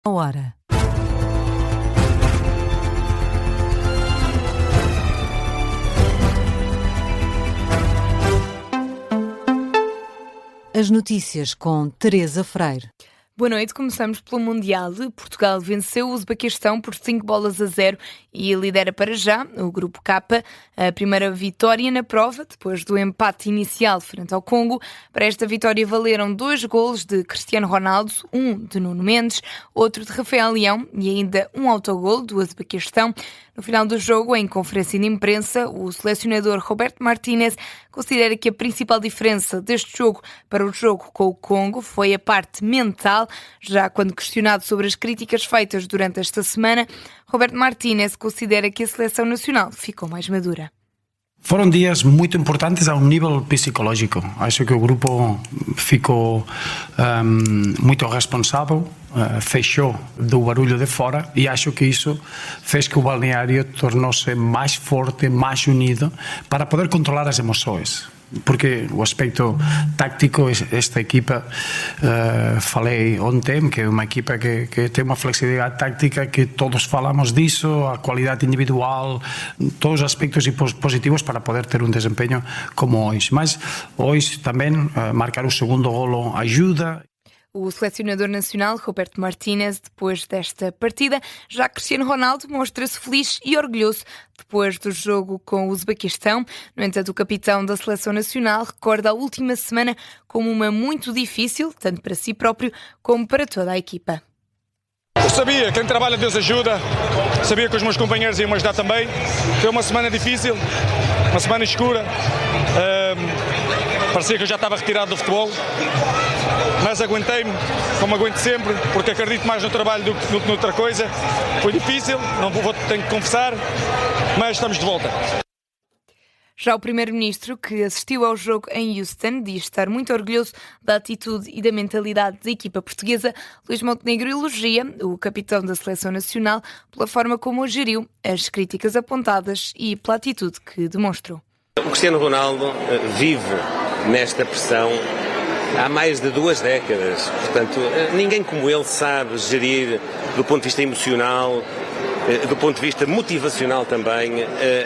Hora. As notícias com Teresa Freire. Boa noite, começamos pelo Mundial. Portugal venceu o Uzbequistão por 5-0 e lidera para já o Grupo K, a primeira vitória na prova, depois do empate inicial frente ao Congo. Para esta vitória valeram 2 golos de Cristiano Ronaldo, um de Nuno Mendes, outro de Rafael Leão e ainda um autogolo do Uzbequistão. No final do jogo, em conferência de imprensa, o selecionador Roberto Martínez considera que a principal diferença deste jogo para o jogo com o Congo foi a parte mental. Já quando questionado sobre as críticas feitas durante esta semana, Roberto Martínez considera que a seleção nacional ficou mais madura. Foram dias muito importantes ao nível psicológico. Acho que o grupo ficou muito responsável, fechou do barulho de fora e acho que isso fez que o balneário tornou-se mais forte, mais unido para poder controlar as emoções. Porque o aspecto táctico, esta equipa, falei ontem, que é uma equipa que tem uma flexibilidade táctica, que todos falamos disso, a qualidade individual, todos os aspectos positivos para poder ter um desempenho como hoje. Mas hoje também marcar o segundo golo ajuda. O selecionador nacional, Roberto Martínez, depois desta partida, já Cristiano Ronaldo mostra-se feliz e orgulhoso depois do jogo com o Uzbequistão. No entanto, o capitão da seleção nacional recorda a última semana como uma muito difícil, tanto para si próprio como para toda a equipa. Eu sabia, quem trabalha Deus ajuda, sabia que os meus companheiros iam me ajudar também. Foi uma semana difícil, uma semana escura, parecia que eu já estava retirado do futebol, mas aguentei-me, como aguento sempre, porque acredito mais no trabalho do que noutra coisa. Foi difícil, tenho que confessar, mas estamos de volta. Já o primeiro-ministro, que assistiu ao jogo em Houston, diz estar muito orgulhoso da atitude e da mentalidade da equipa portuguesa. Luís Montenegro elogia o capitão da seleção nacional pela forma como geriu as críticas apontadas e pela atitude que demonstrou. O Cristiano Ronaldo vive nesta pressão há mais de 2 décadas. Portanto, ninguém como ele sabe gerir do ponto de vista emocional, do ponto de vista motivacional também,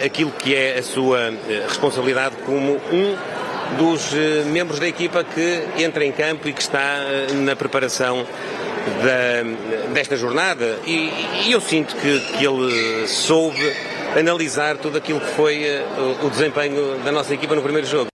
aquilo que é a sua responsabilidade como um dos membros da equipa que entra em campo e que está na preparação desta jornada. E eu sinto que ele soube analisar tudo aquilo que foi o desempenho da nossa equipa no primeiro jogo.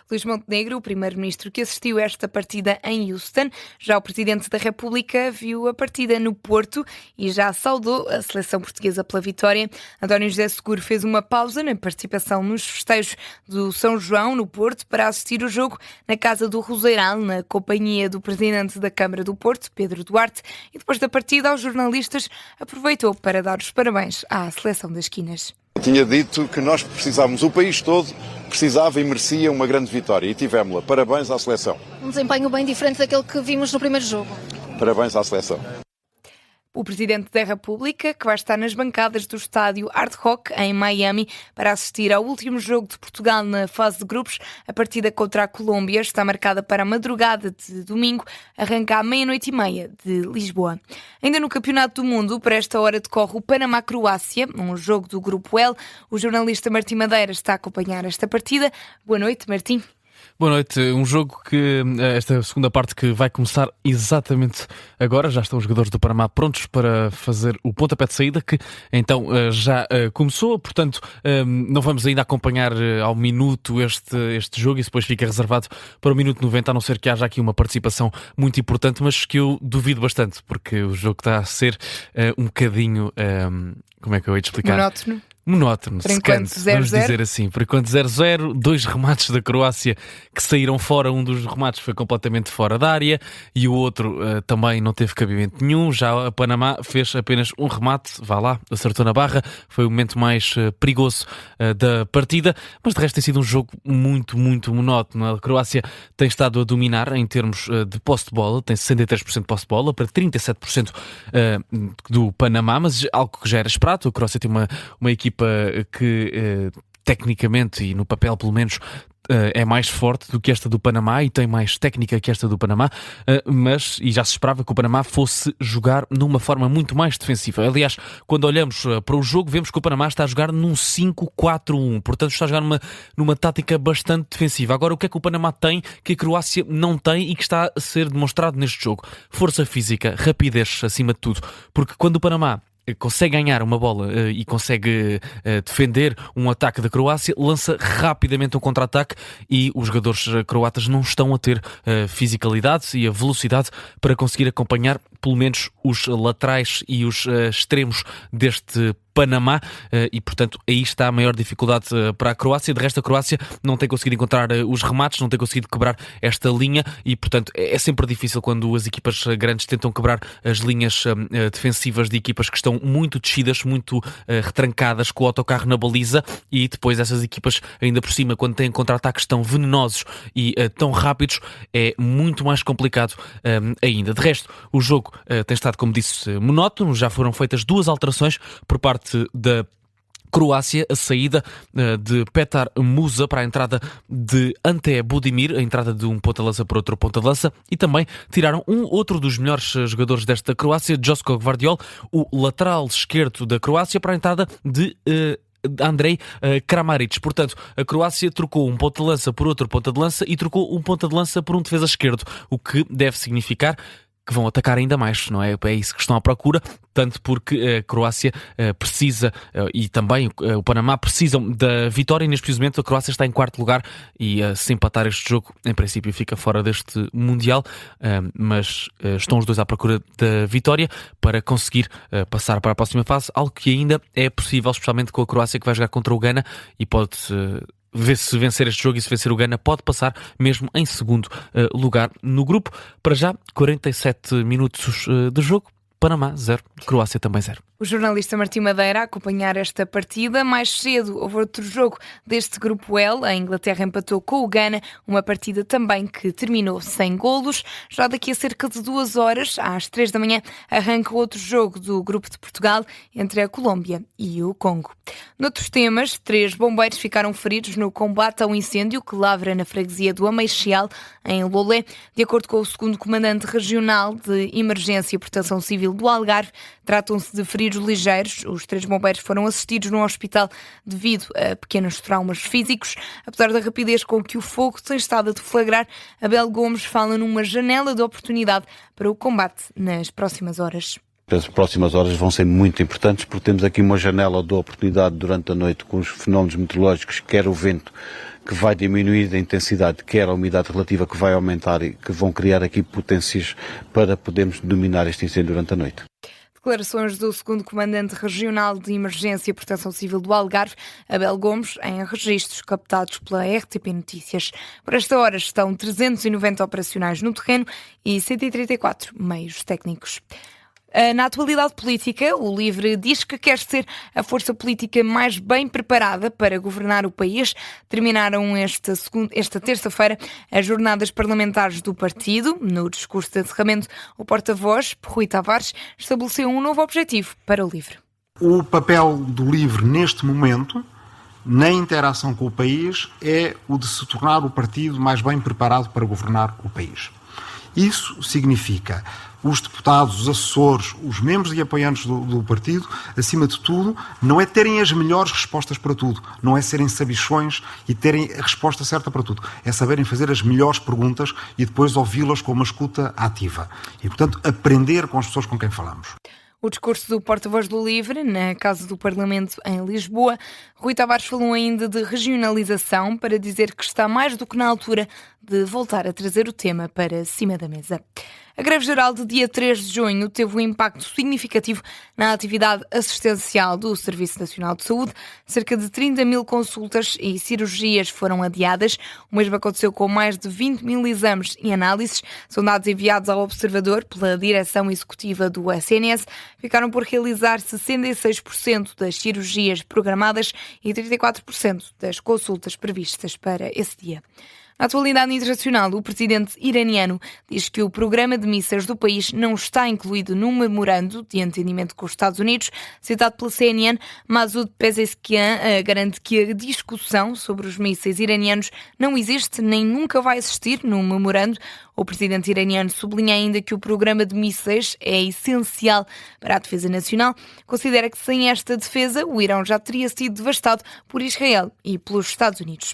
Luís Montenegro, o primeiro-ministro que assistiu a esta partida em Houston. Já o Presidente da República viu a partida no Porto e já saudou a seleção portuguesa pela vitória. António José Seguro fez uma pausa na participação nos festejos do São João, no Porto, para assistir o jogo na Casa do Roseiral, na companhia do Presidente da Câmara do Porto, Pedro Duarte, e depois da partida aos jornalistas aproveitou para dar os parabéns à seleção das Quinas. Tinha dito que nós precisávamos, o país todo precisava e merecia uma grande vitória e tivemos-la. Parabéns à seleção. Um desempenho bem diferente daquele que vimos no primeiro jogo. Parabéns à seleção. O Presidente da República, que vai estar nas bancadas do estádio Hard Rock, em Miami, para assistir ao último jogo de Portugal na fase de grupos. A partida contra a Colômbia está marcada para a madrugada de domingo, arranca à 00:30 de Lisboa. Ainda no Campeonato do Mundo, para esta hora decorre o Panamá-Croácia, um jogo do Grupo L. O jornalista Martim Madeira está a acompanhar esta partida. Boa noite, Martim. Boa noite, um jogo que, esta segunda parte que vai começar exatamente agora, já estão os jogadores do Panamá prontos para fazer o pontapé de saída, que então já começou, portanto não vamos ainda acompanhar ao minuto este jogo, e depois fica reservado para o minuto 90, a não ser que haja aqui uma participação muito importante, mas que eu duvido bastante, porque o jogo está a ser um bocadinho, como é que eu hei de explicar? Monótono, secante, vamos dizer assim. Por enquanto 0-0, 2 remates da Croácia que saíram fora. Um dos remates foi completamente fora da área e o outro também não teve cabimento nenhum. Já a Panamá fez apenas um remate, vá lá, acertou na barra. Foi o momento mais perigoso da partida, mas de resto tem sido um jogo muito, muito monótono. A Croácia tem estado a dominar em termos de posse de bola, tem 63% de posse de bola para 37% do Panamá, mas algo que já era esperado. A Croácia tem uma equipa que tecnicamente e no papel pelo menos é mais forte do que esta do Panamá e tem mais técnica que esta do Panamá, e já se esperava que o Panamá fosse jogar numa forma muito mais defensiva. Aliás, quando olhamos para o jogo, vemos que o Panamá está a jogar num 5-4-1, portanto está a jogar numa tática bastante defensiva. Agora, o que é que o Panamá tem que a Croácia não tem e que está a ser demonstrado neste jogo? Força física, rapidez acima de tudo, porque quando o Panamá consegue ganhar uma bola e consegue defender um ataque da Croácia, lança rapidamente um contra-ataque e os jogadores croatas não estão a ter fisicalidade e a velocidade para conseguir acompanhar pelo menos os laterais e os extremos deste Panamá e, portanto, aí está a maior dificuldade para a Croácia. De resto, a Croácia não tem conseguido encontrar os remates, não tem conseguido quebrar esta linha e, portanto, é sempre difícil quando as equipas grandes tentam quebrar as linhas defensivas de equipas que estão muito descidas, muito retrancadas, com o autocarro na baliza, e depois essas equipas, ainda por cima, quando têm contra-ataques tão venenosos e tão rápidos, é muito mais complicado ainda. De resto, o jogo tem estado, como disse, monótono. Já foram feitas 2 alterações por parte da Croácia, a saída de Petar Musa para a entrada de Ante Budimir, a entrada de um ponta-lança para outro ponta-lança, e também tiraram outro dos melhores jogadores desta Croácia, Josko Gvardiol, o lateral esquerdo da Croácia, para a entrada de Andrej Kramaric. Portanto, a Croácia trocou um ponta-lança por outro ponta-de-lança e trocou um ponta-de-lança por um defesa esquerdo, o que deve significar que vão atacar ainda mais, não é? É isso que estão à procura, tanto porque a Croácia precisa, e também o Panamá precisam da vitória, e neste preciso momento a Croácia está em 4º lugar e se empatar este jogo, em princípio fica fora deste Mundial, mas estão os dois à procura da vitória para conseguir passar para a próxima fase, algo que ainda é possível, especialmente com a Croácia, que vai jogar contra o Ghana e pode se vencer este jogo, e se vencer o Ghana, pode passar mesmo em 2º lugar no grupo. Para já, 47 minutos de jogo, Panamá 0, Croácia também 0. O jornalista Martim Madeira a acompanhar esta partida. Mais cedo houve outro jogo deste grupo L. A Inglaterra empatou com o Ghana, uma partida também que terminou sem golos. Já daqui a cerca de 2 horas, às 3 da manhã, arranca outro jogo do grupo de Portugal entre a Colômbia e o Congo. Noutros temas, 3 bombeiros ficaram feridos no combate ao incêndio que lavra na freguesia do Ameixial, em Lolé. De acordo com o 2º Comandante Regional de Emergência e Proteção Civil do Algarve, tratam-se de feridos ligeiros. Os 3 bombeiros foram assistidos no hospital devido a pequenos traumas físicos. Apesar da rapidez com que o fogo tem estado a deflagrar, Abel Gomes fala numa janela de oportunidade para o combate nas próximas horas. As próximas horas vão ser muito importantes porque temos aqui uma janela de oportunidade durante a noite com os fenómenos meteorológicos, quer o vento que vai diminuir de intensidade, quer a umidade relativa que vai aumentar e que vão criar aqui potências para podermos dominar este incêndio durante a noite. Declarações do 2º Comandante Regional de Emergência e Proteção Civil do Algarve, Abel Gomes, em registros captados pela RTP Notícias. Por esta hora estão 390 operacionais no terreno e 134 meios técnicos. Na atualidade política, o LIVRE diz que quer ser a força política mais bem preparada para governar o país. Terminaram esta terça-feira as jornadas parlamentares do partido. No discurso de encerramento, o porta-voz, Rui Tavares, estabeleceu um novo objetivo para o LIVRE. O papel do LIVRE neste momento, na interação com o país, é o de se tornar o partido mais bem preparado para governar o país. Isso significa os deputados, os assessores, os membros e apoiantes do partido, acima de tudo, não é terem as melhores respostas para tudo, não é serem sabichões e terem a resposta certa para tudo, é saberem fazer as melhores perguntas e depois ouvi-las com uma escuta ativa. E, portanto, aprender com as pessoas com quem falamos. O discurso do porta-voz do LIVRE, na Casa do Parlamento em Lisboa. Rui Tavares falou ainda de regionalização para dizer que está mais do que na altura de voltar a trazer o tema para cima da mesa. A greve geral de dia 3 de junho teve um impacto significativo na atividade assistencial do Serviço Nacional de Saúde. Cerca de 30 mil consultas e cirurgias foram adiadas. O mesmo aconteceu com mais de 20 mil exames e análises. São dados enviados ao Observador pela direção executiva do SNS. Ficaram por realizar 66% das cirurgias programadas e 34% das consultas previstas para esse dia. Na atualidade internacional, o presidente iraniano diz que o programa de mísseis do país não está incluído no memorando de entendimento com os Estados Unidos. Citado pela CNN, Masoud Pezeshkian garante que a discussão sobre os mísseis iranianos não existe nem nunca vai existir no memorando. O presidente iraniano sublinha ainda que o programa de mísseis é essencial para a defesa nacional. Considera que sem esta defesa, o Irão já teria sido devastado por Israel e pelos Estados Unidos.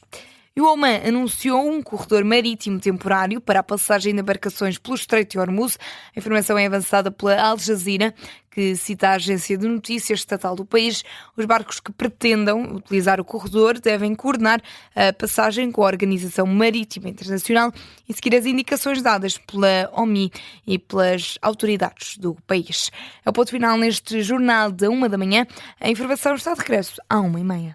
E o Oman anunciou um corredor marítimo temporário para a passagem de embarcações pelo Estreito de Hormuz. A informação é avançada pela Al Jazeera, que cita a agência de notícias estatal do país. Os barcos que pretendam utilizar o corredor devem coordenar a passagem com a Organização Marítima Internacional e seguir as indicações dadas pela OMI e pelas autoridades do país. É o ponto final neste jornal da 1 da manhã. A informação está de regresso à 1h30.